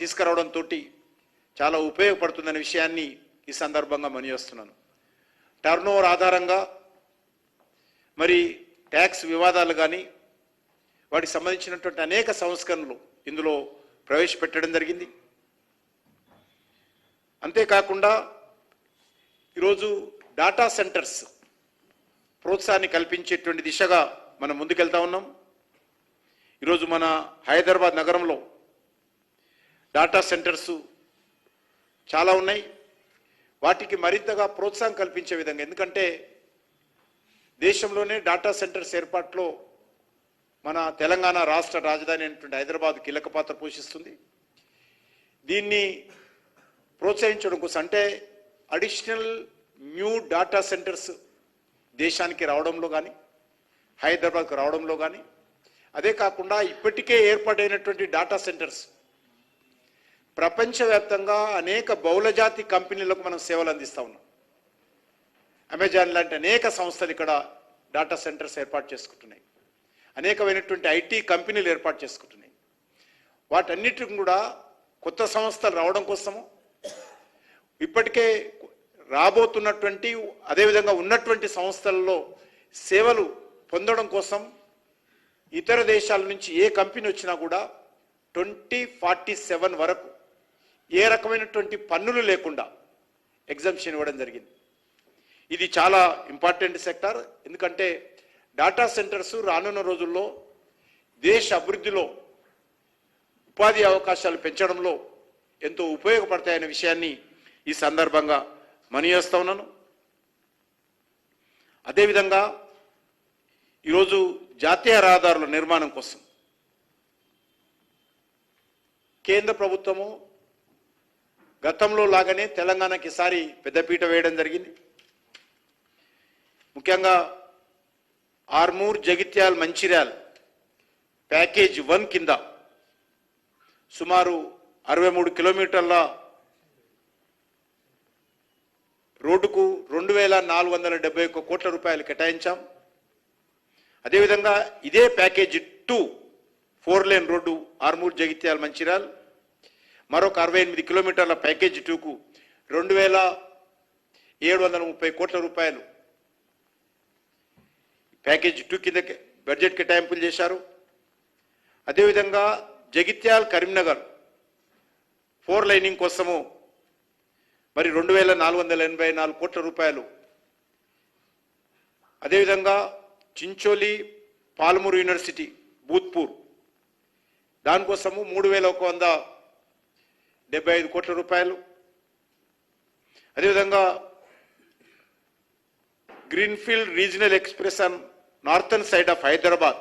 తీసుకురావడంతో చాలా ఉపయోగపడుతుందనే విషయాన్ని ఈ సందర్భంగా మనవిస్తున్నాను. టర్నోవర్ ఆధారంగా మరి ట్యాక్స్ వివాదాలు కానీ వాటికి సంబంధించినటువంటి అనేక సంస్కరణలు ఇందులో ప్రవేశపెట్టడం జరిగింది. అంతేకాకుండా ఈరోజు డాటా సెంటర్స్ ప్రోత్సాహాన్ని కల్పించేటువంటి దిశగా మనం ముందుకెళ్తా ఉన్నాం. ఈరోజు మన హైదరాబాద్ నగరంలో డాటా సెంటర్స్ చాలా ఉన్నాయి. వాటికి మరింతగా ప్రోత్సాహం కల్పించే విధంగా, ఎందుకంటే దేశంలోనే డాటా సెంటర్స్ ఏర్పాటులో మన తెలంగాణ రాష్ట్ర రాజధాని అయినటువంటి హైదరాబాద్ కీలక పాత్ర పోషిస్తుంది. దీన్ని ప్రోత్సహించడం కోసం అంటే అడిషనల్ న్యూ డాటా సెంటర్స్ దేశానికి రావడంలో కానీ హైదరాబాద్కు రావడంలో కానీ, అదే కాకుండా ఇప్పటికే ఏర్పాటైనటువంటి డాటా సెంటర్స్ ప్రపంచవ్యాప్తంగా అనేక బహుళజాతి కంపెనీలకు మనం సేవలు అందిస్తూ ఉన్నాం. అమెజాన్ లాంటి అనేక సంస్థలు ఇక్కడ డాటా సెంటర్స్ ఏర్పాటు చేసుకుంటున్నాయి. అనేకమైనటువంటి ఐటీ కంపెనీలు ఏర్పాటు చేసుకుంటున్నాయి. వాటన్నిటిని కూడా కొత్త సంస్థలు రావడం కోసము, ఇప్పటికే రాబోతున్నటువంటి అదేవిధంగా ఉన్నటువంటి సంస్థలలో సేవలు పొందడం కోసం ఇతర దేశాల నుంచి ఏ కంపెనీ వచ్చినా కూడా 2047 వరకు ఏ రకమైనటువంటి పన్నులు లేకుండా ఎగ్జంప్షన్ ఇవ్వడం జరిగింది. ఇది చాలా ఇంపార్టెంట్ సెక్టార్. ఎందుకంటే డాటా సెంటర్స్ రానున్న రోజుల్లో దేశ అభివృద్ధిలో ఉపాధి అవకాశాలు పెంచడంలో ఎంతో ఉపయోగపడతాయనే విషయాన్ని ఈ సందర్భంగా మనవిచేస్తా ఉన్నాను. అదేవిధంగా ఈరోజు జాతీయ రహదారుల నిర్మాణం కోసం కేంద్ర ప్రభుత్వము గతంలో లాగానే తెలంగాణకి ఈసారి పెద్దపీట వేయడం జరిగింది. ముఖ్యంగా ఆర్మూర్, జగిత్యాల్, మంచిర్యాల్ ప్యాకేజ్ 1 కింద సుమారు 63 కిలోమీటర్ల రోడ్డుకు 2471 కోట్ల రూపాయలు కేటాయించాం. అదేవిధంగా ఇదే package 2 4 lane road Armoor, Jagtial, Mancherial మరొక 68 కిలోమీటర్ల ప్యాకేజ్ 2కు 2730 కోట్ల రూపాయలు ప్యాకేజ్ 2 కింద బడ్జెట్ కేటాయింపులు చేశారు. అదేవిధంగా జగిత్యాల్, కరీంనగర్ 4 లైనింగ్ కోసము మరి 2484 కోట్ల రూపాయలు, అదేవిధంగా చించోలి, పాలమూరు యూనివర్సిటీ, భూత్పూర్ దానికోసము 3175 కోట్ల రూపాయలు, అదేవిధంగా greenfield regional express on northern side of Hyderabad